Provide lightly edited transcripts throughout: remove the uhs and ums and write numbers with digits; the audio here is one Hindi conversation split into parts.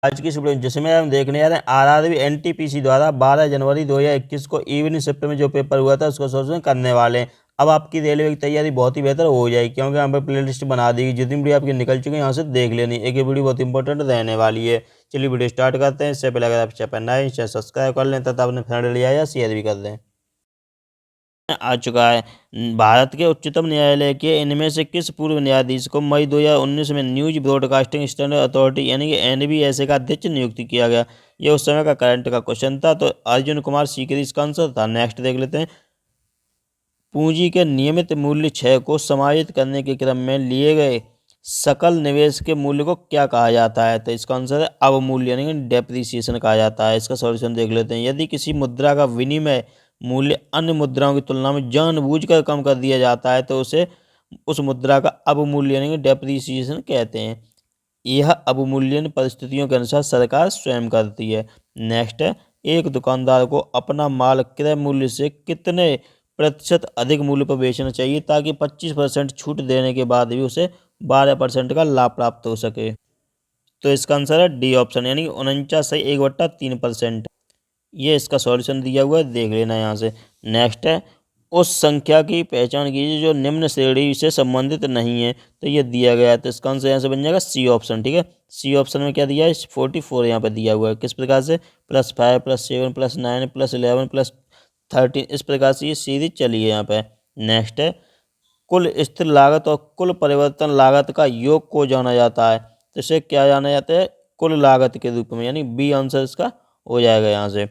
आज की इस वीडियो जिसमें हम देखने जा रहे हैं आरआरबी एनटीपीसी द्वारा 12 जनवरी 2021 को इवनिंग शिफ्ट में जो पेपर हुआ था उसको सोल्यूशन करने वाले हैं। अब आपकी रेलवे की तैयारी बहुत ही बेहतर हो जाएगी क्योंकि यहाँ पर प्ले लिस्ट बना दी गई। जितनी वीडियो आपकी निकल चुकी है यहाँ से देख लेनी। एक ये वीडियो बहुत इंपॉर्टेंट रहने वाली है। चलिए वीडियो स्टार्ट करते हैं। इससे पहले अगर आप चैनल नए हैं सब्सक्राइब कर लें तथा अपने फ्रेंड लिया या शेयर भी कर दें। आ चुका है। भारत के उच्चतम न्यायालय के इनमें से किस पूर्व न्यायाधीश को मई 2019 में न्यूज ब्रॉडकास्टिंग स्टैंडर्ड अथॉरिटी यानी कि एनबीएसए का अध्यक्ष नियुक्त किया गया? ये उस समय का करंट का क्वेश्चन था। तो अर्जुन कुमार सीकरी इसका आंसर था। नेक्स्ट देख लेते हैं। पूंजी के नियमित मूल्य क्षय को समायोजित करने के क्रम में लिए गए सकल निवेश के मूल्य को क्या कहा जाता है? तो इसका आंसर है अवमूल्य यानी कि डेप्रिसिएशन कहा जाता है। इसका सॉल्यूशन देख लेते हैं। यदि किसी मुद्रा का विनिमय मूल्य अन्य मुद्राओं की तुलना में जानबूझकर कम कर दिया जाता है तो उसे उस मुद्रा का अवमूल्यन यानी कि डेप्रिसिएशन कहते हैं। यह अवमूल्यन परिस्थितियों के अनुसार सरकार स्वयं करती है। नेक्स्ट है, एक दुकानदार को अपना माल क्रय मूल्य से कितने प्रतिशत अधिक मूल्य पर बेचना चाहिए ताकि 25% छूट देने के बाद भी उसे 12% का लाभ प्राप्त हो सके? तो इसका आंसर है डी ऑप्शन यानी 49.1/3%। ये इसका सॉल्यूशन दिया हुआ है, देख लेना यहाँ से। नेक्स्ट है, उस संख्या की पहचान कीजिए जो निम्न श्रेणी से संबंधित नहीं है। तो ये दिया गया है, तो इसका आंसर यहाँ से बन जाएगा सी ऑप्शन। ठीक है, सी ऑप्शन में क्या दिया है? 44 यहाँ पे दिया हुआ है। किस प्रकार से? +5 +7 +9 +11 +13 इस प्रकार से ये सीरीज चली है यहाँ पे। नेक्स्ट है, कुल स्थिर लागत और कुल परिवर्तन लागत का योग को जाना जाता है। तो इसे क्या जाना जाता है? कुल लागत के रूप में, यानी बी आंसर इसका हो जाएगा यहाँ से।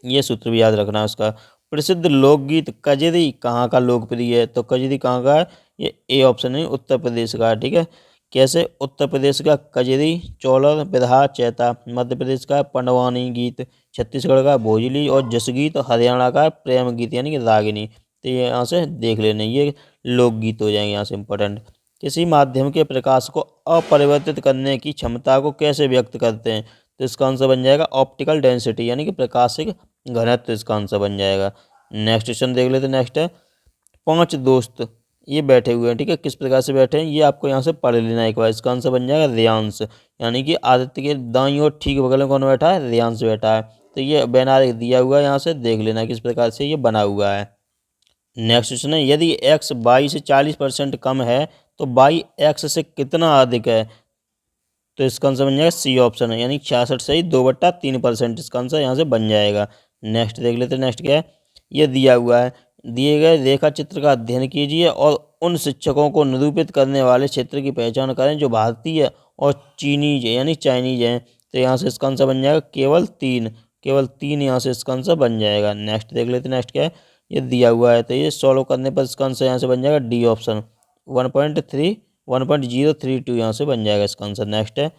ये सूत्र भी याद रखना है उसका। प्रसिद्ध लोकगीत कजरी कहाँ का लोकप्रिय है? तो कजरी कहाँ का है? ये ए ऑप्शन है, उत्तर प्रदेश का है। ठीक है, कैसे? उत्तर प्रदेश का कजरी चौलर बिरहा चैता, मध्य प्रदेश का पंडवानी गीत, छत्तीसगढ़ का भोजली और जसगीत, हरियाणा का प्रेम गीत यानी कि रागिनी। तो ये यहाँ से देख लेने, ये लोकगीत हो जाएंगे यहाँ से इंपॉर्टेंट। किसी माध्यम के प्रकाश को अपरिवर्तित करने की क्षमता को कैसे व्यक्त करते हैं? तो इसका आंसर बन जाएगा ऑप्टिकल डेंसिटी यानी कि प्रकाशिक घनत्व इसका आंसर बन जाएगा। नेक्स्ट क्वेश्चन देख लेते हैं। नेक्स्ट है, 5 दोस्त ये बैठे हुए हैं। ठीक है, किस प्रकार से बैठे हैं ये आपको यहाँ से पढ़ लेना एक बार। इसका आंसर बन जाएगा रेयांश, यानी कि आदित्य के दाईं ओर ठीक बगल में कौन बैठा है? रेयांश बैठा है। तो ये बैनर दिया हुआ है, यहाँ से देख लेना किस प्रकार से ये बना हुआ है। नेक्स्ट क्वेश्चन है, यदि x y से 40% कम है तो y x से कितना अधिक है? तो इसका आंसर बन जाएगा सी ऑप्शन है, यानी 66 से ही 2/3% इसका आंसर यहाँ से बन जाएगा। नेक्स्ट देख लेते हैं। नेक्स्ट क्या है? ये दिया हुआ है, दिए गए रेखा चित्र का अध्ययन कीजिए और उन शिक्षकों को निरूपित करने वाले क्षेत्र की पहचान करें जो भारतीय और चीनीज यानी चाइनीज हैं। तो यहाँ से इसका आंसर बन जाएगा केवल तीन यहाँ से इसका आंसर बन जाएगा। नेक्स्ट देख लेते हैं। नेक्स्ट क्या है? ये दिया हुआ है, तो ये सॉल्व करने पर इसका आंसर यहाँ से बन जाएगा डी ऑप्शन 1.032 यहाँ से बन जाएगा इसका आंसर। नेक्स्ट है,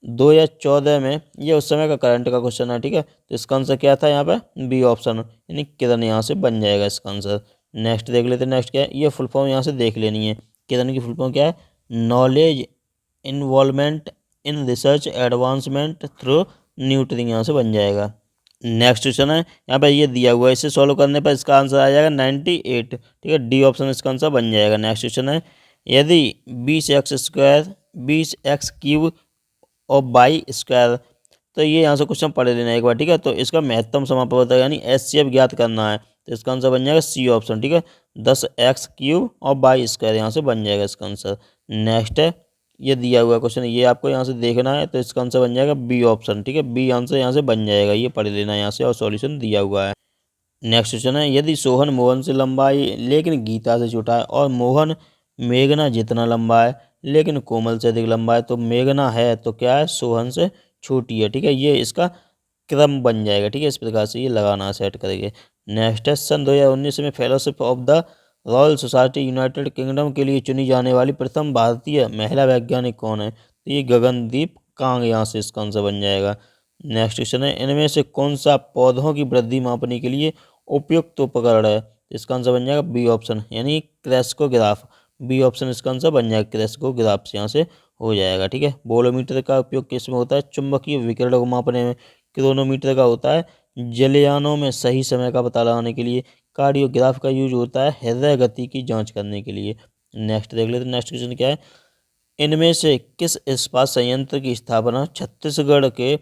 2014 में ये उस समय का करंट का क्वेश्चन है। ठीक है, तो इसका आंसर क्या था यहाँ पे? बी ऑप्शन यानी किरण यहाँ से बन जाएगा इसका आंसर। नेक्स्ट देख लेते हैं। नेक्स्ट क्या है? ये फुल फॉर्म यहाँ से देख लेनी है। किरण की फुल फॉर्म क्या है? Knowledge involvement in research advancement through neutering यहाँ से बन जाएगा। नेक्स्ट क्वेश्चन है, यहाँ पे ये दिया हुआ है, इसे सॉल्व करने पर इसका आंसर आ जाएगा 98। ठीक है, डी ऑप्शन इसका आंसर बन जाएगा। नेक्स्ट क्वेश्चन है, यदि 20x² 20x³ और y², तो ये यहाँ से क्वेश्चन पढ़ लेना एक बार। ठीक है, तो इसका महत्तम समापवर्तक यानी एचसीएफ ज्ञात करना है। तो इसका आंसर बन जाएगा सी ऑप्शन। ठीक है, 10x³ और y² यहाँ से बन जाएगा इसका आंसर। नेक्स्ट है, ये दिया हुआ क्वेश्चन, ये आपको यहाँ से देखना है, तो इसका आंसर बन जाएगा बी ऑप्शन। ठीक है, बी आंसर यहाँ से बन जाएगा, ये पढ़ लेना यहाँ से और सॉल्यूशन दिया हुआ है। नेक्स्ट क्वेश्चन है, यदि सोहन मोहन से लंबा है लेकिन गीता से छोटा है और मोहन मेघना जितना लंबा है लेकिन कोमल से अधिक लंबा है तो मेघना है तो क्या है? सोहन से छोटी है। ठीक है, ये इसका क्रम बन जाएगा। ठीक है, इस प्रकार से ये लगाना सेट करेंगे। नेक्स्ट है, सन 2019 में fellowship of the royal society United kingdom के लिए चुनी जाने वाली प्रथम भारतीय महिला वैज्ञानिक कौन है? तो ये गगनदीप कांग यहाँ से इसका आंसर बन जाएगा। नेक्स्ट क्वेश्चन है, इनमें से कौन सा पौधों की वृद्धि मापने के लिए उपयुक्त उपकरण है? इसका आंसर बन जाएगा बी ऑप्शन यानी क्रेस्कोग्राफ। बी ऑप्शन इसका आंसर बन जाएगा क्रेस्कोग्राफ से यहाँ से हो जाएगा। ठीक है, वोलोमीटर का उपयोग किस में होता है? चुंबकीय विकिरण को मापने में। क्रोनोमीटर का होता है जलयानों में सही समय का पता लगाने के लिए। कार्डियोग्राफ का यूज होता है हृदय गति की जांच करने के लिए। नेक्स्ट देख लेते हैं। नेक्स्ट क्वेश्चन क्या है, इनमें से किस इस्पात संयंत्र की स्थापना छत्तीसगढ़ के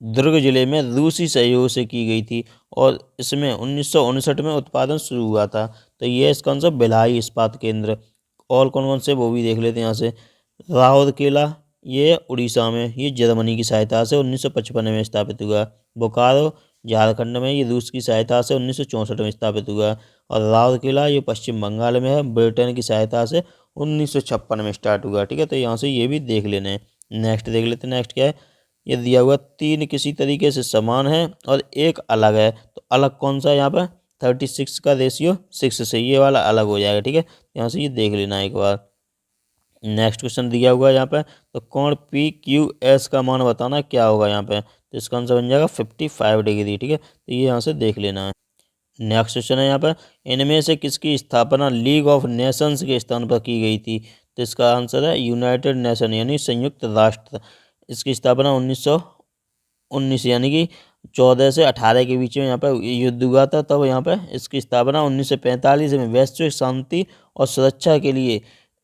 दुर्ग जिले में रूसी सहयोग से की गई थी और इसमें 1959 में उत्पादन शुरू हुआ था। तो ये इसका आंसर भिलाई इस्पात केंद्र। और कौन कौन से वो भी देख लेते हैं यहाँ से। राउरकेला, ये उड़ीसा में, ये जर्मनी की सहायता से 1955 में स्थापित हुआ। बोकारो झारखंड में, ये रूस की सहायता से 1964 में स्थापित हुआ। और राउरकेला ये पश्चिम बंगाल में है, ब्रिटेन की सहायता से 1956 में स्टार्ट हुआ। ठीक है, तो यहाँ से ये भी देख लेना है। नेक्स्ट देख लेते हैं। नेक्स्ट क्या है, ये दिया हुआ 3 किसी तरीके से समान है और एक अलग है, तो अलग कौन सा है यहाँ पर। 36 का रेशियो 6 से, ये वाला अलग हो जाएगा। ठीक है, यहाँ से ये देख लेना एक बार। नेक्स्ट क्वेश्चन दिया हुआ है यहाँ पे, तो कोण पी क्यू एस का मान बताना क्या होगा यहाँ पे। तो इसका आंसर बन जाएगा 55 डिग्री। ठीक है, तो ये यहाँ से देख लेना है। नेक्स्ट क्वेश्चन है यहाँ पर, इनमें से किसकी स्थापना लीग ऑफ नेशंस के स्थान पर की गई थी। तो इसका आंसर है यूनाइटेड नेशन यानी संयुक्त राष्ट्र। इसकी स्थापना 1919 यानी कि 14 से 18 के बीच में यहाँ पर युद्ध हुआ था, तब यहाँ पर इसकी स्थापना 1945 में वैश्विक शांति और सुरक्षा के लिए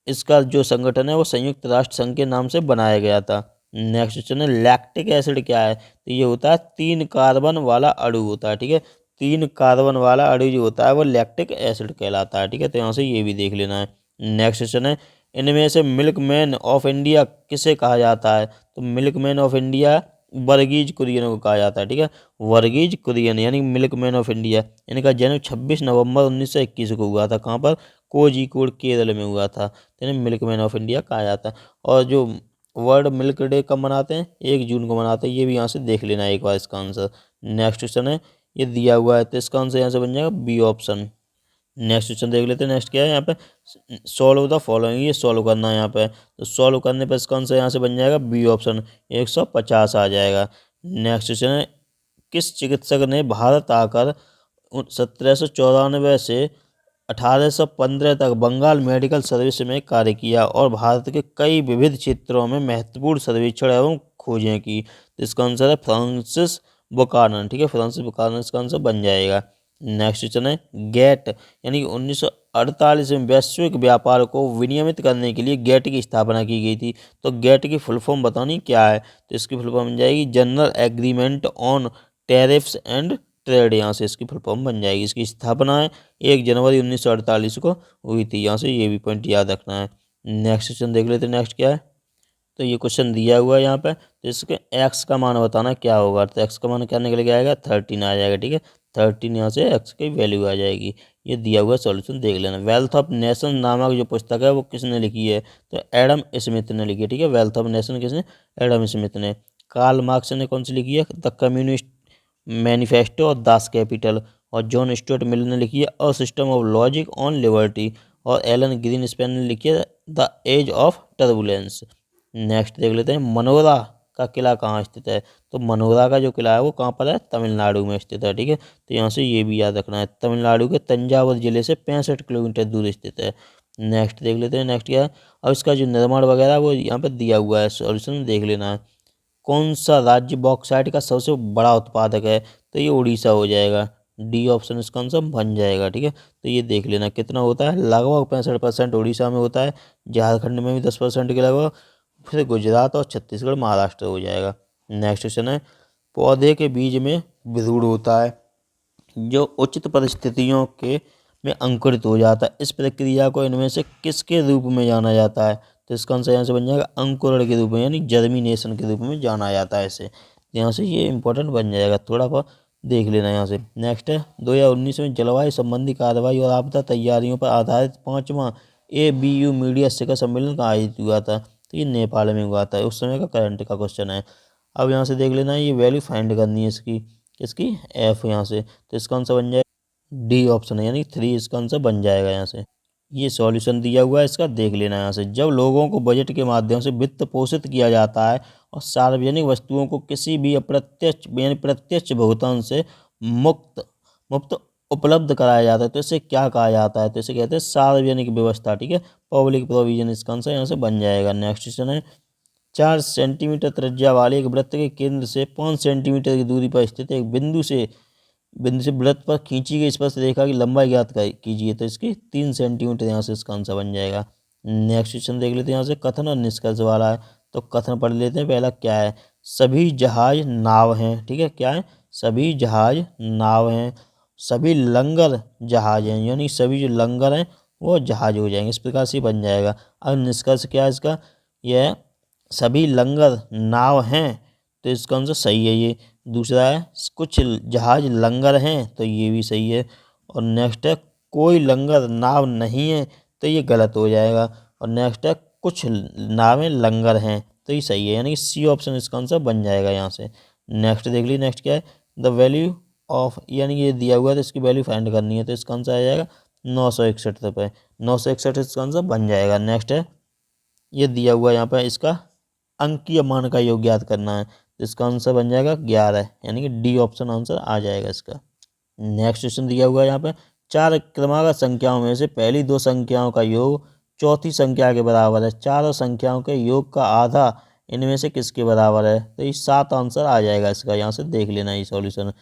इसका जो संगठन है वो संयुक्त राष्ट्र संघ के नाम से बनाया गया था। नेक्स्ट क्वेश्चन है, लैक्टिक एसिड क्या है। तो ये होता है 3 कार्बन वाला अणु होता है। ठीक है, 3 कार्बन वाला अणु जो होता है वो लैक्टिक एसिड कहलाता है। ठीक है, तो यहाँ से ये भी देख लेना है। नेक्स्ट क्वेश्चन है, इनमें से मिल्कमैन ऑफ इंडिया किसे कहा जाता है। तो milkman of India Verghese Kurien को कहा जाता है। ठीक है, वर्गीज कुरियन यानी मिल्कमैन ऑफ इंडिया। इनका जन्म 26 नवंबर 1921 को हुआ था। कहाँ पर, कोझिकोड केरल में हुआ था। तो इन्हें मिल्कमैन ऑफ इंडिया कहा जाता है। और जो वर्ल्ड मिल्क डे कब मनाते हैं, 1 जून को मनाते हैं। ये भी यहाँ से देख लेना है एक बार इसका आंसर। नेक्स्ट क्वेश्चन है, ये दिया हुआ है, तो इसका आंसर यहाँ से बन जाएगा बी ऑप्शन। नेक्स्ट क्वेश्चन देख लेते हैं। नेक्स्ट क्या है यहाँ पे, सॉल्व द फॉलोइंग, ये सॉल्व करना है यहाँ पे। तो सॉल्व करने पर इसका आंसर यहाँ से बन जाएगा बी ऑप्शन, 150 आ जाएगा। नेक्स्ट क्वेश्चन है, किस चिकित्सक ने भारत आकर 1794 से 1815 तक बंगाल मेडिकल सर्विस में कार्य किया और भारत के कई विविध क्षेत्रों में महत्वपूर्ण सर्वेक्षण एवं खोजें की। तो इसका आंसर है फ्रांसिस बुकानन। ठीक है, फ्रांसिस बुकानन इसका आंसर बन जाएगा। नेक्स्ट क्वेश्चन है, गेट यानी कि 1948 में वैश्विक व्यापार को विनियमित करने के लिए गेट की स्थापना की गई थी। तो गेट की फुल फॉर्म बतानी क्या है। तो इसकी फुल फॉर्म बन जाएगी general agreement on tariffs and trade. यहाँ से इसकी फुल फॉर्म बन जाएगी। इसकी स्थापना है 1 जनवरी 1948 को हुई थी। यहाँ से ये भी पॉइंट याद रखना है। नेक्स्ट क्वेश्चन देख लेते हैं। नेक्स्ट क्या है, तो ये क्वेश्चन दिया हुआ है यहाँ पे, तो इसके एक्स का मान बताना क्या होगा। तो एक्स का मान क्या निकल के आएगा, 13 आ जाएगा। ठीक है, 13 यहाँ से एक्स की वैल्यू आ जाएगी। ये दिया हुआ सॉल्यूशन देख लेना। वेल्थ ऑफ नेशन नामक जो पुस्तक है वो किसने लिखी है। तो एडम स्मिथ ने लिखी है। ठीक है, वेल्थ ऑफ नेशन किसने, एडम स्मिथ ने। कार्ल मार्क्स ने कौन सी लिखी है, द कम्युनिस्ट मैनिफेस्टो और दास कैपिटल। और जॉन स्टुअर्ट मिल ने लिखी है a system of logic on liberty. और एलन ग्रीन स्पेन ने लिखी है the age of turbulence. Next देख लेते हैं, मनोरा का किला कहाँ स्थित है। तो मनोरा का जो किला है वो कहाँ पर है, तमिलनाडु में स्थित है। ठीक है, तो यहाँ से ये भी याद रखना है, तमिलनाडु के तंजावुर जिले से 65 किलोमीटर दूर स्थित है। नेक्स्ट देख लेते हैं। नेक्स्ट क्या है, और इसका जो निर्माण वगैरह है वो यहाँ पर दिया हुआ है, सॉल्यूशन देख लेना है। कौन सा राज्य बॉक्साइट का सबसे बड़ा उत्पादक है। तो ये उड़ीसा हो जाएगा। डी ऑप्शन इसका आंसर बन जाएगा। ठीक है, तो ये देख लेना कितना होता है, लगभग 65% उड़ीसा में होता है, झारखंड में भी 10% के लगभग, फिर गुजरात और छत्तीसगढ़ महाराष्ट्र हो जाएगा। नेक्स्ट क्वेश्चन है, पौधे के बीज में भ्रूण होता है जो उचित परिस्थितियों के में अंकुरित हो जाता है। इस प्रक्रिया को इनमें से किसके रूप में जाना जाता है। तो इसका आंसर यहाँ से बन जाएगा अंकुरण के रूप में यानी जर्मिनेशन के रूप में जाना जाता है इसे। यहाँ से ये इंपॉर्टेंट बन जाएगा, थोड़ा बहुत देख लेना यहाँ से। नेक्स्ट है, 2019 में जलवायु संबंधी कार्रवाई और आपदा तैयारियों पर आधारित 5वां ABU मीडिया शिखर सम्मेलन का आयोजित हुआ था। तो ये नेपाल में हुआ था, उस समय का करंट का क्वेश्चन है। अब यहाँ से देख लेना है, ये वैल्यू फाइंड करनी है इसकी एफ यहाँ से। तो इसका आंसर बन जाएगा डी ऑप्शन है यानी 3 इसका आंसर बन जाएगा यहाँ से। ये सॉल्यूशन दिया हुआ है इसका, देख लेना यहाँ से। जब लोगों को बजट के माध्यम से वित्त पोषित किया जाता है और सार्वजनिक वस्तुओं को किसी भी अप्रत्यक्ष यानी प्रत्यक्ष भुगतान से मुक्त मुफ्त उपलब्ध कराया जाता है तो इसे क्या कहा जाता है। तो इसे कहते हैं सार्वजनिक व्यवस्था। ठीक है, पब्लिक प्रोविजन इसका आंसर यहाँ से बन जाएगा। नेक्स्ट क्वेश्चन है, 4 सेंटीमीटर त्रिज्या वाले एक वृत्त के केंद्र से 5 सेंटीमीटर की दूरी पर स्थित एक बिंदु से वृत्त पर खींची गई स्पर्श रेखा की लंबाई ज्ञात कीजिए। तो इसकी 3 सेंटीमीटर यहाँ से इसका आंसर बन जाएगा। नेक्स्ट क्वेश्चन देख लेते हैं यहाँ से, कथन और निष्कर्ष वाला है। तो कथन पढ़ लेते हैं। पहला क्या है, सभी जहाज नाव हैं। ठीक है, क्या है, सभी जहाज नाव हैं। सभी लंगर जहाज हैं, यानी सभी जो लंगर हैं वो जहाज हो जाएंगे, इस प्रकार से बन जाएगा। अब निष्कर्ष क्या है इसका, यह है सभी लंगर नाव हैं, तो इसका आंसर सही है ये। दूसरा है कुछ जहाज लंगर हैं, तो ये भी सही है। और नेक्स्ट है कोई लंगर नाव नहीं है, तो ये गलत हो जाएगा। और नेक्स्ट है कुछ नावें लंगर हैं, तो ये सही है, यानी कि सी ऑप्शन इसका आंसर बन जाएगा यहाँ से। नेक्स्ट देख लीजिए, नेक्स्ट क्या है, द वैल्यू ऑफ, यानी ये दिया हुआ है तो इसकी वैल्यू फाइंड करनी है, तो इसका आंसर आ जाएगा 961 रुपये। 961 इसका आंसर बन जाएगा। नेक्स्ट है, ये दिया हुआ है यहाँ पर, इसका अंकीय मान का योग ज्ञात करना है, तो इसका आंसर बन जाएगा 11, यानी कि डी ऑप्शन आंसर आ जाएगा इसका। नेक्स्ट क्वेश्चन दिया हुआ है यहाँ पे, चार क्रमागत संख्याओं में से पहली दो संख्याओं का योग चौथी संख्या के बराबर है, चारों संख्याओं के योग का आधा इनमें से किसके बराबर है, तो ये 7 आंसर आ जाएगा इसका, यहाँ से देख लेना ये सॉल्यूशन।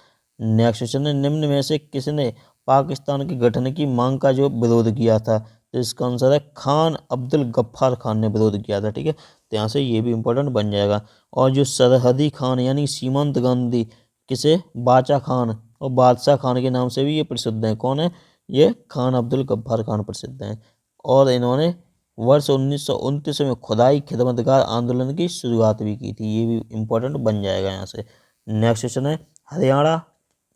नेक्स्ट क्वेश्चन है, निम्न में से किसने पाकिस्तान के गठन की मांग का जो विरोध किया था, तो इसका आंसर है खान अब्दुल गफ्फार खान ने विरोध किया था। ठीक है, तो यहाँ से ये भी इंपॉर्टेंट बन जाएगा। और जो सरहदी खान यानी सीमांत गांधी, किसे, बाचा खान और बादशाह खान के नाम से भी ये प्रसिद्ध हैं। कौन है, ये खान अब्दुल गफ्फार खान प्रसिद्ध हैं। और इन्होंने वर्ष 1929 में खुदाई खिदमतगार आंदोलन की शुरुआत भी की थी, ये भी इम्पोर्टेंट बन जाएगा यहाँ से। नेक्स्ट क्वेश्चन है, हरियाणा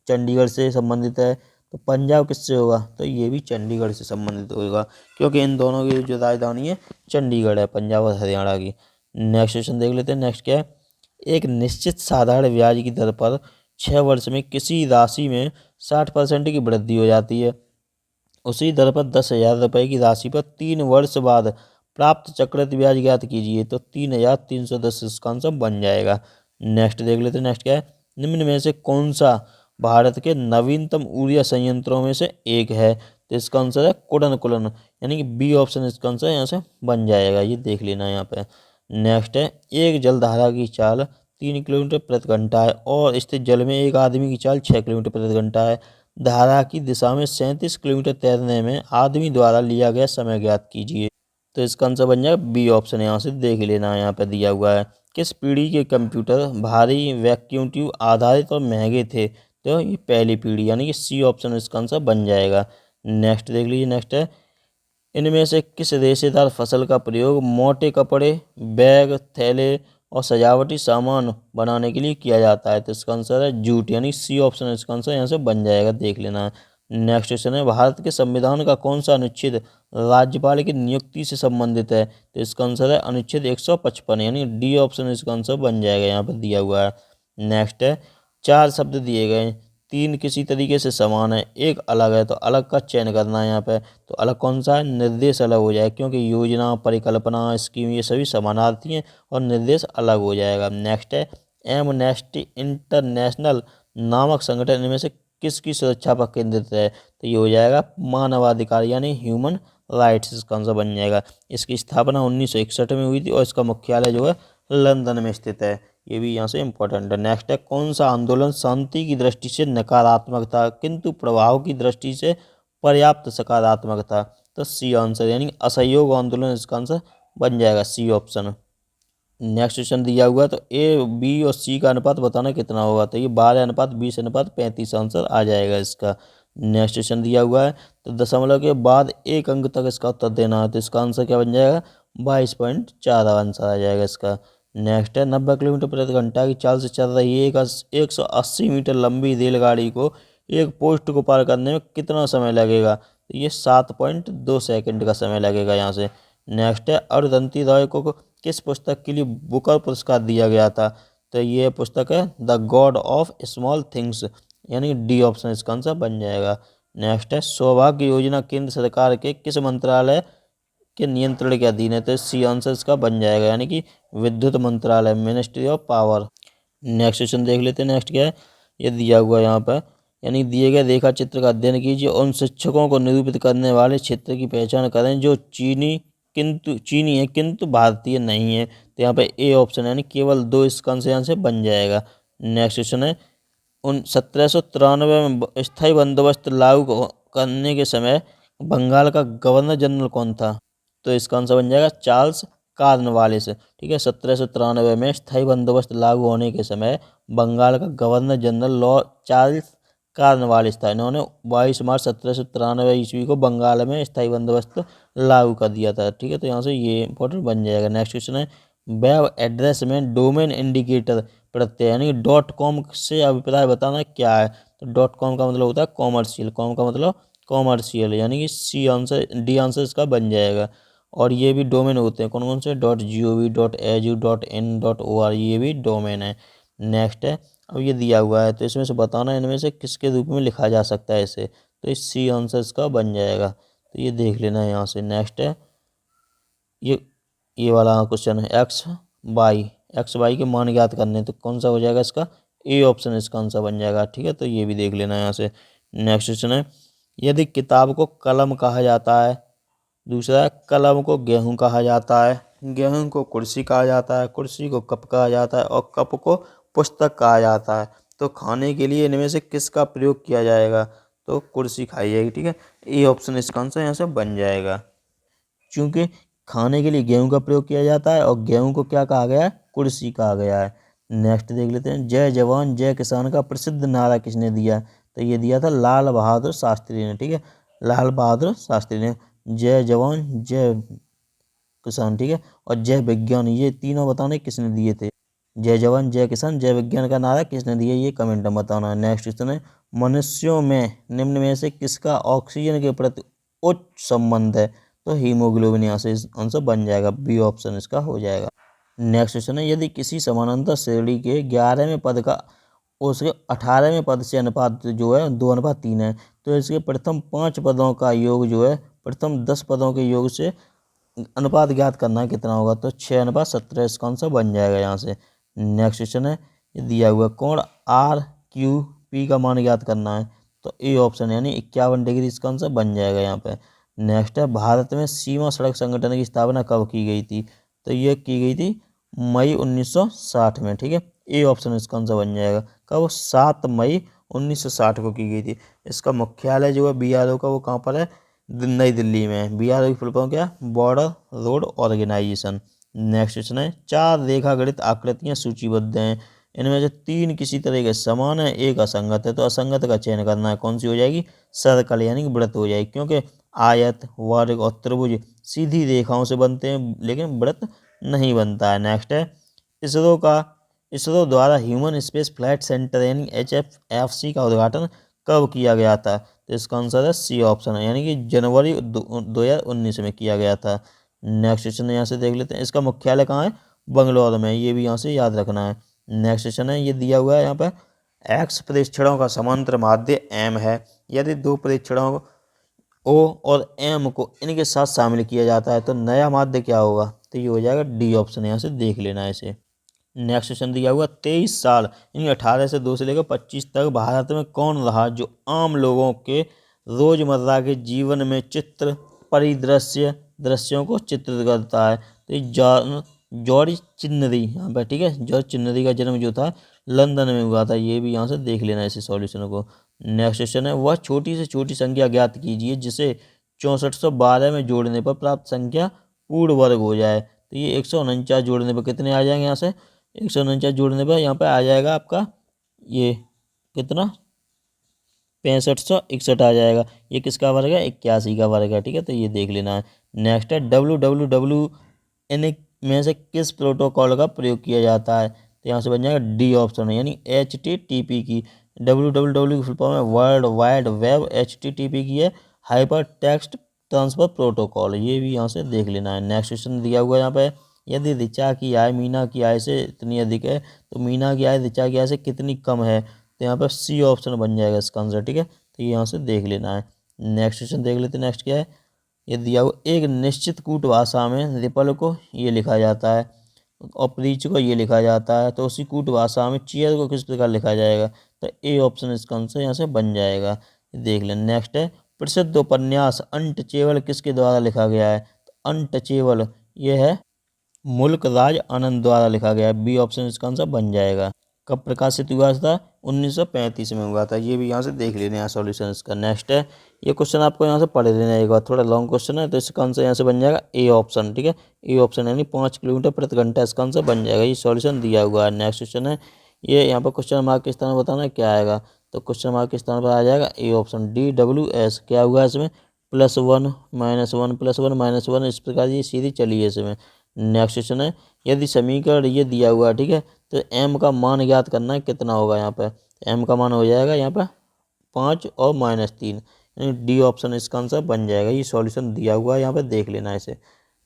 चंडीगढ़ से संबंधित है, तो पंजाब किससे होगा, तो ये भी चंडीगढ़ से संबंधित होगा, क्योंकि इन दोनों की जो राजधानी है चंडीगढ़ है, पंजाब और हरियाणा की। नेक्स्ट क्वेश्चन देख लेते हैं। नेक्स्ट क्या है, एक निश्चित साधारण ब्याज की दर पर 6 वर्ष में किसी राशि में 60% की वृद्धि हो जाती है, उसी दर पर 10,000 रुपये की राशि पर 3 वर्ष बाद प्राप्त चक्रवृद्धि ब्याज ज्ञात कीजिए, तो 3,310 इसका आंसर बन जाएगा। नेक्स्ट देख लेते हैं। नेक्स्ट क्या है, निम्न में से कौन सा भारत के नवीनतम ऊर्जा संयंत्रों में से एक है, तो इसका आंसर है कुडनकुलन, यानी कि बी ऑप्शन इसका आंसर यहाँ से बन जाएगा, ये देख लेना है यहाँ पे। नेक्स्ट है, एक जलधारा की चाल 3 किलोमीटर प्रति घंटा है और स्थित जल में एक आदमी की चाल 6 किलोमीटर प्रति घंटा है। धारा की दिशा में 37 किलोमीटर तैरने में आदमी द्वारा लिया गया समय ज्ञात कीजिए, तो इसका आंसर बन जाएगा बी ऑप्शन, यहाँ से देख लेना है, यहाँ पे दिया हुआ है। किस पीढ़ी के कंप्यूटर भारी वैक्यूम ट्यूब आधारित और महंगे थे, तो ये पहली पीढ़ी, यानी कि सी ऑप्शन इसका आंसर बन जाएगा। नेक्स्ट देख लीजिए। नेक्स्ट है, इनमें से किस रेशेदार फसल का प्रयोग मोटे कपड़े, बैग, थैले और सजावटी सामान बनाने के लिए किया जाता है, तो इसका आंसर है जूट, यानी सी ऑप्शन इसका आंसर यहाँ से बन जाएगा, देख लेना है। नेक्स्ट क्वेश्चन है, भारत के संविधान का कौन सा अनुच्छेद राज्यपाल की नियुक्ति से संबंधित है, तो इसका आंसर है अनुच्छेद 155, यानी डी ऑप्शन इसका आंसर बन जाएगा, यहाँ पर दिया हुआ है। नेक्स्ट है, 4 शब्द दिए गए, 3 किसी तरीके से समान है, एक अलग है, तो अलग का चयन करना है यहाँ पे। तो अलग कौन सा है, निर्देश अलग हो जाए, क्योंकि योजना, परिकल्पना, स्कीम ये सभी समानार्थी हैं और निर्देश अलग हो जाएगा। नेक्स्ट है, एमनेस्टी इंटरनेशनल नामक संगठन इनमें से किसकी सुरक्षा पर केंद्रित है, तो ये हो जाएगा मानवाधिकार, यानी ह्यूमन राइट्स इसका आंसर बन जाएगा। इसकी स्थापना 1961 में हुई थी और इसका मुख्यालय जो है लंदन में स्थित है, ये भी यहाँ से इम्पोर्टेंट है। नेक्स्ट है, कौन सा आंदोलन शांति की दृष्टि से नकारात्मक था किंतु प्रभाव की दृष्टि से पर्याप्त सकारात्मक था, तो सी आंसर, यानी असहयोग आंदोलन इसका आंसर बन जाएगा, सी ऑप्शन। नेक्स्ट क्वेश्चन दिया हुआ है, तो ए, बी और सी का अनुपात बताना कितना होगा, तो ये 12:20:35 आंसर आ जाएगा इसका। नेक्स्ट क्वेश्चन दिया हुआ है, तो दशमलव के बाद एक अंक तक इसका उत्तर देना है, तो इसका आंसर क्या बन जाएगा, 22.4 आंसर आ जाएगा इसका। नेक्स्ट है, 90 किलोमीटर प्रति घंटा की चाल से चल रही एक 180 मीटर लंबी रेलगाड़ी को एक पोस्ट को पार करने में कितना समय लगेगा, तो ये 7.2 सेकंड का समय लगेगा यहाँ से। नेक्स्ट है, अरुंधति रॉय को किस पुस्तक के लिए बुकर पुरस्कार दिया गया था, तो ये पुस्तक है the God of small things, यानी डी ऑप्शन इसका आंसर बन जाएगा। नेक्स्ट है, सौभाग्य योजना केंद्र सरकार के किस मंत्रालय के नियंत्रण के अधीन है, तो सी आंसर इसका बन जाएगा, यानी कि विद्युत मंत्रालय, ministry of power. Next question देख लेते हैं। नेक्स्ट क्या है, ये दिया हुआ यहाँ पर, यानी दिए गए रेखा चित्र का अध्ययन कीजिए, उन शिक्षकों को निरूपित करने वाले क्षेत्र की पहचान करें जो चीनी है किंतु भारतीय नहीं है, तो यहाँ पे ए ऑप्शन, यानी केवल 2 इसका आंसर यहाँ से बन जाएगा। नेक्स्ट क्वेश्चन है, 1793 में स्थायी बंदोबस्त लागू करने के समय बंगाल का गवर्नर जनरल कौन था, तो इसका आंसर बन जाएगा चार्ल्स कॉर्नवालिस। ठीक है, 1793 में स्थायी बंदोबस्त लागू होने के समय बंगाल का governor general Lord Charles Cornwallis था। इन्होंने 22 मार्च 1793 ईस्वी को बंगाल में स्थायी बंदोबस्त लागू कर दिया था। ठीक है, तो यहाँ से ये इंपॉर्टेंट बन जाएगा। नेक्स्ट क्वेश्चन है, वेब एड्रेस में डोमेन इंडिकेटर प्रत्यय यानी डॉट कॉम से अभिप्राय बताना क्या है। तो डॉट कॉम का मतलब होता है कॉमर्शियल, कॉम का मतलब कॉमर्शियल, यानी कि सी आंसर, डी आंसर इसका बन जाएगा। और ये भी डोमेन होते हैं, कौन कौन से, .gov, .edu, .in, .org, ये भी डोमेन है। नेक्स्ट है, अब ये दिया हुआ है तो इसमें से बताना इनमें से किसके रूप में लिखा जा सकता है इसे। तो इस सी आंसर इसका बन जाएगा। तो ये देख लेना है यहाँ से। नेक्स्ट है, ये ये वाला क्वेश्चन है, एक्स वाई के मान ज्ञात करने, तो कौन सा हो जाएगा इसका, ए ऑप्शन इसका आंसर बन जाएगा। ठीक है, तो ये भी देख लेना है यहाँ से। नेक्स्ट क्वेश्चन है, यदि किताब को कलम कहा जाता है, दूसरा है कलम को गेहूं कहा जाता है, गेहूं को कुर्सी कहा जाता है, कुर्सी को कप कहा जाता है और कप को पुस्तक कहा जाता है, तो खाने के लिए इनमें से किसका प्रयोग किया जाएगा। तो कुर्सी खाई जाएगी। ठीक है, ए ऑप्शन इसका आंसर यहाँ से बन जाएगा, क्योंकि खाने के लिए गेहूं का प्रयोग किया जाता है और गेहूं को क्या कहा गया है, कुर्सी कहा गया है। नेक्स्ट देख लेते हैं, जय जवान जय किसान का प्रसिद्ध नारा किसने दिया। तो ये दिया था लाल बहादुर शास्त्री ने। ठीक है, लाल बहादुर शास्त्री ने जय जवान जय किसान, ठीक है, और जय विज्ञान, ये तीनों बताने किसने दिए थे। जय जवान जय किसान जय विज्ञान का नारा किसने दिया, ये कमेंट में बताना है। नेक्स्ट क्वेश्चन है, मनुष्यों में निम्न में से किसका ऑक्सीजन के प्रति उच्च संबंध है। तो हीमोग्लोबिन, यहाँ से आंसर बन जाएगा, बी ऑप्शन इसका हो जाएगा। नेक्स्ट क्वेश्चन है, यदि किसी समानांतर श्रेणी के 11वें पद का उसके 18वें पद से अनुपात जो है 2:3 है, तो इसके प्रथम 5 पदों का योग जो है प्रथम 10 पदों के योग से अनुपात ज्ञात करना है, कितना होगा। तो 6:17 इसका आंसर बन जाएगा यहाँ से। नेक्स्ट क्वेश्चन है, ये दिया हुआ कोण आर क्यू पी का मान ज्ञात करना है, तो ए ऑप्शन यानी 51 डिग्री इसका आंसर बन जाएगा यहाँ पे। नेक्स्ट है, भारत में सीमा सड़क संगठन की स्थापना कब की गई थी। तो ये की गई थी मई 1960 में। ठीक है, ए ऑप्शन इसका आंसर बन जाएगा। कब, 7 मई 1960 को की गई थी। इसका मुख्यालय जो है BRO का, वो कहाँ पर है, नई दिल्ली में। BRO की फुल फॉर्म क्या, border road organisation. Next question है, 4 रेखागणित आकृतियां सूचीबद्ध हैं, इनमें से 3 किसी तरह के समान है, एक असंगत है। तो असंगत का चयन करना है, कौन सी हो जाएगी, सर्कल यानी कि वृत्त हो जाएगी, क्योंकि आयत, वर्ग और त्रिभुज सीधी रेखाओं से बनते हैं लेकिन वृत्त नहीं बनता है। नेक्स्ट है, इसरो द्वारा ह्यूमन स्पेस फ्लाइट सेंटर यानी HFFC का उद्घाटन कब किया गया था। तो इसका आंसर है सी ऑप्शन है, यानी कि जनवरी 2019 में किया गया था। नेक्स्ट क्वेश्चन यहाँ से देख लेते हैं, इसका मुख्यालय कहाँ है, बंगलौर में, ये भी यहाँ से याद रखना है। नेक्स्ट क्वेश्चन है, ये दिया हुआ है यहाँ पे, एक्स प्रेक्षणों का समांतर माध्य एम है, यदि 2 प्रेक्षणों ओ और एम को इनके साथ शामिल किया जाता है तो नया माध्य क्या होगा। तो ये हो जाएगा डी ऑप्शन, यहाँ से देख लेना है इसे। नेक्स्ट क्वेश्चन दिया हुआ, 23 साल यानी 18 से 2 से लेकर 25 तक भारत में कौन रहा जो आम लोगों के रोजमर्रा के जीवन में चित्र परिदृश्य दृश्यों को चित्रित करता है। तो ये जॉर्ज चिन्नरी यहाँ पर, ठीक है, जॉर्ज चिन्नरी का जन्म जो था लंदन में हुआ था, ये भी यहाँ से देख लेना है इसी सॉल्यूशन को। नेक्स्ट क्वेश्चन है, वह छोटी से छोटी संख्या ज्ञात कीजिए जिसे 6412 में जोड़ने पर प्राप्त संख्या पूर्ण वर्ग हो जाए। तो ये 149 जोड़ने पर कितने आ जाएंगे, यहाँ से 149 जोड़ने पर यहाँ पे आ जाएगा आपका ये कितना, 6561 आ जाएगा। ये किसका वर्ग है, 81 का वर्ग है। ठीक है, तो ये देख लेना है। नेक्स्ट है, WWW इन में से किस प्रोटोकॉल का प्रयोग किया जाता है। तो यहाँ से बन जाएगा डी ऑप्शन है, यानी HTTP की। WWW की फुल फॉर्म है वर्ल्ड वाइड वेब, HTTP की है हाइपर टेक्स्ट ट्रांसफर प्रोटोकॉल, ये भी यहाँ से देख लेना है। नेक्स्ट क्वेश्चन दिया हुआ है यहाँ पे, यदि ऋचा की आय मीना की आय से इतनी अधिक है तो मीना की आय ऋचा की आय से कितनी कम है। तो यहाँ पर सी ऑप्शन बन जाएगा इसका आंसर। ठीक है, तो ये यहाँ से देख लेना है। नेक्स्ट क्वेश्चन देख लेते हैं, नेक्स्ट क्या है, ये दिया हुआ, एक निश्चित कूट भाषा में रिपल को ये लिखा जाता है और प्रीच को ये लिखा जाता है, तो उसी कूट भाषा में चेयर को किस प्रकार लिखा जाएगा। तो ए ऑप्शन इसका आंसर यहाँ से बन जाएगा, देख लें। नेक्स्ट है, प्रसिद्ध उपन्यास अनटचेबल किसके द्वारा लिखा गया है। तो अनटचेबल ये है मुल्क राज आनंद द्वारा लिखा गया है, बी ऑप्शन इसका आंसर बन जाएगा। कब प्रकाशित हुआ था, 1935 में हुआ था, ये भी यहाँ से देख लेना है सॉल्यूशन इसका। नेक्स्ट है, ये क्वेश्चन आपको यहाँ से पढ़ लेना है एक बार, थोड़ा लॉन्ग क्वेश्चन है, तो इसका आंसर यहाँ से बन जाएगा ए ऑप्शन। ठीक है, ए ऑप्शन यानी 5 किलोमीटर प्रति घंटा इसका आंसर बन जाएगा। ये सॉल्यूशन दिया हुआ है। नेक्स्ट क्वेश्चन है, ये यहाँ पर क्वेश्चन मार्क के स्थान पर बताना है क्या आएगा। तो क्वेश्चन मार्क के स्थान पर आ जाएगा ए ऑप्शन DWS। क्या हुआ इसमें, +1 -1 +1 -1, इस प्रकार ये सीधी चली है इसमें। नेक्स्ट क्वेश्चन है, यदि समीकरण ये दिया हुआ है, ठीक है, तो m का मान ज्ञात करना है, कितना होगा यहाँ पर। m का मान हो जाएगा यहाँ पर 5 और -3, यानी डी ऑप्शन इसका आंसर बन जाएगा। ये सॉल्यूशन दिया हुआ है, यहाँ पे देख लेना है इसे।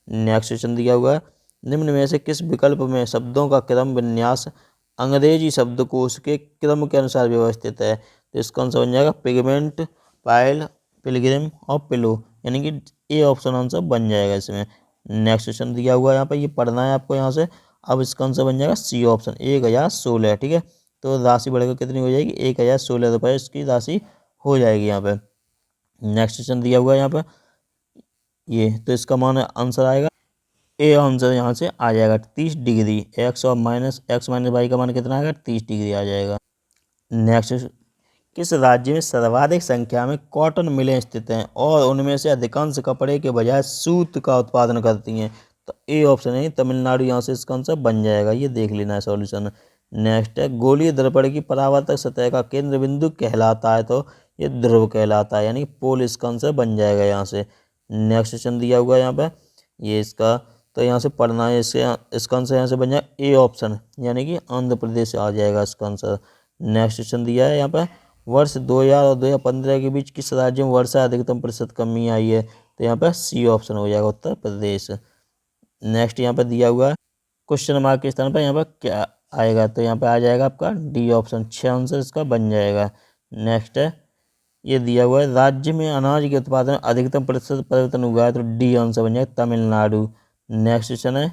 नेक्स्ट क्वेश्चन दिया हुआ है, निम्न में से किस विकल्प में शब्दों का क्रम विन्यास अंग्रेजी शब्दकोश के क्रम के अनुसार व्यवस्थित है। तो इसका आंसर बन जाएगा पिगमेंट, पाइल, पिलग्रिम और पिलो, यानी कि ए ऑप्शन आंसर बन जाएगा इसमें। नेक्स्ट क्वेश्चन दिया हुआ है यहाँ पर, ये पढ़ना है आपको यहाँ से। अब इसका आंसर बन जाएगा सी ऑप्शन 1016। ठीक है, तो राशि बढ़कर कितनी हो जाएगी, 1016 रुपये इसकी राशि हो जाएगी यहाँ पे। नेक्स्ट क्वेश्चन दिया हुआ है यहाँ पे ये, तो इसका मान आंसर आएगा ए आंसर यहाँ से आ जाएगा 30 डिग्री। एक्स और -y का मान कितना आएगा, 30 डिग्री आ जाएगा। नेक्स्ट, किस राज्य में सर्वाधिक संख्या में कॉटन मिलें स्थित हैं और उनमें से अधिकांश कपड़े के बजाय सूत का उत्पादन करती हैं। तो ए ऑप्शन है तमिलनाडु, यहाँ से इसका आंसर बन जाएगा। ये देख लेना है सॉल्यूशन। नेक्स्ट है, गोलीय दर्पण की परावर्तक सतह का केंद्र बिंदु कहलाता है, तो ये ध्रुव कहलाता है, यानी पोल इसका आंसर बन जाएगा यहाँ से। नेक्स्ट क्वेश्चन दिया हुआ है यहाँ पे ये इसका, तो यहाँ से पढ़ना है इसका आंसर यहाँ से बन जाएगा ए ऑप्शन, यानी कि आंध्र प्रदेश आ जाएगा इसका आंसर। नेक्स्ट क्वेश्चन दिया है यहाँ पे, वर्ष 2000 और 2015 के बीच किस राज्य में वर्षा अधिकतम प्रतिशत कमी आई है। तो यहाँ पर सी ऑप्शन हो जाएगा, उत्तर प्रदेश। नेक्स्ट यहाँ पर दिया हुआ है, क्वेश्चन मार्क के स्थान पर यहाँ पर क्या आएगा, तो यहाँ पर आ जाएगा आपका डी ऑप्शन, 6 आंसर इसका बन जाएगा। नेक्स्ट है, ये दिया हुआ है, राज्य में अनाज के उत्पादन अधिकतम प्रतिशत परिवर्तन हुआ है, तो डी आंसर बन जाएगा तमिलनाडु। नेक्स्ट क्वेश्चन है,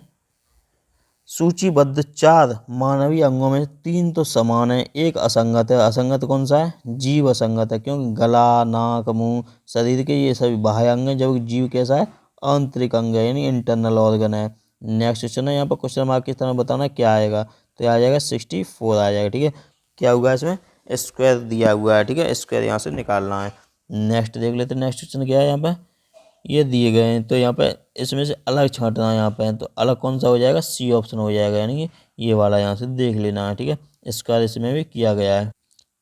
सूचीबद्ध 4 मानवीय अंगों में 3 तो समान है, एक असंगत है। असंगत कौन सा है, जीव असंगत है, क्योंकि गला, नाक, मुंह शरीर के ये सभी बाह्य अंग हैं, जबकि जीव कैसा है, आंतरिक अंग है, यानी इंटरनल ऑर्गन है। नेक्स्ट क्वेश्चन है, यहाँ पर क्वेश्चन मार्क की तरह बताना क्या आएगा, तो आ जाएगा 64 आ जाएगा। ठीक है, क्या हुआ इसमें, स्क्वायर दिया हुआ है। ठीक है, स्क्वायर यहाँ से निकालना है। नेक्स्ट देख लेते हैं, नेक्स्ट क्वेश्चन क्या है यहाँ पे, ये दिए गए हैं, तो यहाँ पे इसमें से अलग छांटना है यहाँ पे, तो अलग कौन सा हो जाएगा, सी ऑप्शन हो जाएगा, यानी कि ये वाला यहाँ से देख लेना है। ठीक है, इसका इसमें भी किया गया है।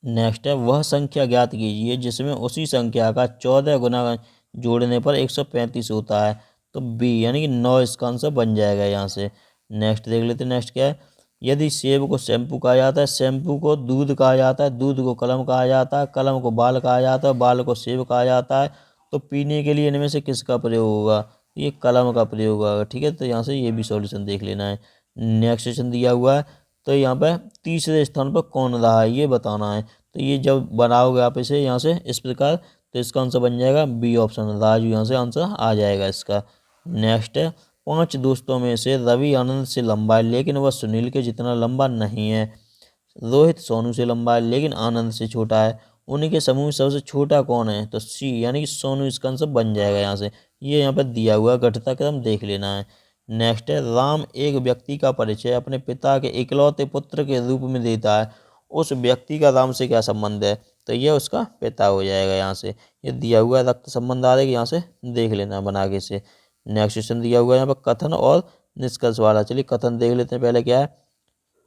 नेक्स्ट है, वह संख्या ज्ञात कीजिए जिसमें उसी संख्या का 14 गुना जोड़ने पर 135 होता है। तो बी, यानी कि 9 इसका आंसर बन जाएगा यहाँ से। नेक्स्ट देख लेते हैं, नेक्स्ट क्या है, यदि सेब को शैम्पू कहा जाता है, शैम्पू को दूध कहा जाता है, दूध को कलम कहा जाता है, कलम को बाल कहा जाता है, बाल को सेब कहा जाता है, तो पीने के लिए इनमें से किसका प्रयोग होगा, ये कलम का प्रयोग होगा। ठीक है, तो यहाँ से ये भी सॉल्यूशन देख लेना है। नेक्स्ट क्वेश्चन दिया हुआ है, तो यहाँ पे तीसरे स्थान पर कौन रहा है ये बताना है। तो ये जब बनाओगे आप इसे यहाँ से इस प्रकार, तो इसका आंसर बन जाएगा बी ऑप्शन, राजू, यहाँ से आंसर आ जाएगा इसका। नेक्स्ट है, 5 दोस्तों में से रवि आनंद से लंबा है लेकिन वह सुनील के जितना लंबा नहीं है। रोहित सोनू से लंबा है लेकिन आनंद से छोटा है। उन्हीं के समूह में सबसे छोटा कौन है, तो सी, यानी कि सोनू इसका आंसर बन जाएगा यहाँ से। ये यहाँ पर दिया हुआ घटता क्रम देख लेना है। नेक्स्ट है, राम एक व्यक्ति का परिचय अपने पिता के इकलौते पुत्र के रूप में देता है, उस व्यक्ति का राम से क्या संबंध है, तो ये उसका पिता हो जाएगा यहाँ से। ये दिया हुआ है, रक्त संबंध आ रहा है, यहाँ से देख लेना बना के से। नेक्स्ट क्वेश्चन दिया हुआ है यहाँ पर कथन और निष्कर्ष वाला। चलिए कथन देख लेते हैं, पहले क्या है,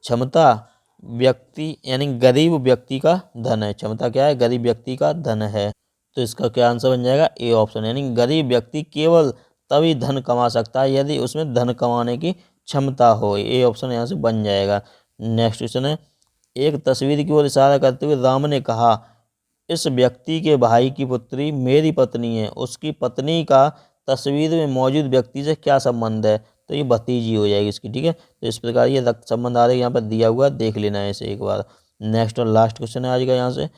क्षमता व्यक्ति यानी गरीब व्यक्ति का धन है। क्षमता क्या है, गरीब व्यक्ति का धन है, तो इसका क्या आंसर बन जाएगा, ए ऑप्शन, यानी गरीब व्यक्ति केवल तभी धन कमा सकता है यदि उसमें धन कमाने की क्षमता हो। ए ऑप्शन यहाँ से बन जाएगा। नेक्स्ट क्वेश्चन है, एक तस्वीर की ओर इशारा करते हुए राम ने कहा, इस व्यक्ति के भाई की पुत्री मेरी पत्नी है, उसकी पत्नी का तस्वीर में मौजूद व्यक्ति से क्या संबंध है, तो ये भतीजी हो जाएगी इसकी। ठीक है, तो इस प्रकार ये रक्त संबंध आ रहा है यहाँ पर दिया हुआ, देख लेना है इसे एक बार। नेक्स्ट और लास्ट क्वेश्चन है आज का, यहाँ से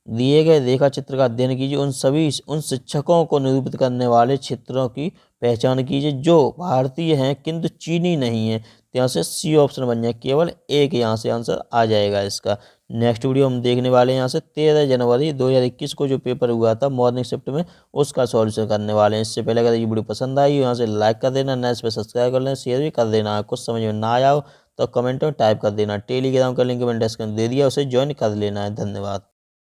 दिए गए रेखा चित्र का अध्ययन कीजिए, उन शिक्षकों को निरूपित करने वाले क्षेत्रों की पहचान कीजिए जो भारतीय हैं किंतु चीनी नहीं है। तो यहाँ से सी ऑप्शन बन जाए, केवल एक यहाँ से आंसर आ जाएगा इसका। नेक्स्ट वीडियो हम देखने वाले हैं यहाँ से 13 जनवरी 2021 को जो पेपर हुआ था मॉर्निंग शिफ्ट में, उसका सॉल्यूशन करने वाले हैं। इससे पहले अगर ये वीडियो पसंद आई यहाँ से लाइक कर देना, नए इस पर सब्सक्राइब कर लेना, शेयर भी कर देना। कुछ समझ में ना आया हो तो कमेंट में टाइप कर देना। टेलीग्राम का लिंक मैंने डिस्क्रिप्शन दे दिया, उसे ज्वाइन कर लेना है। धन्यवाद।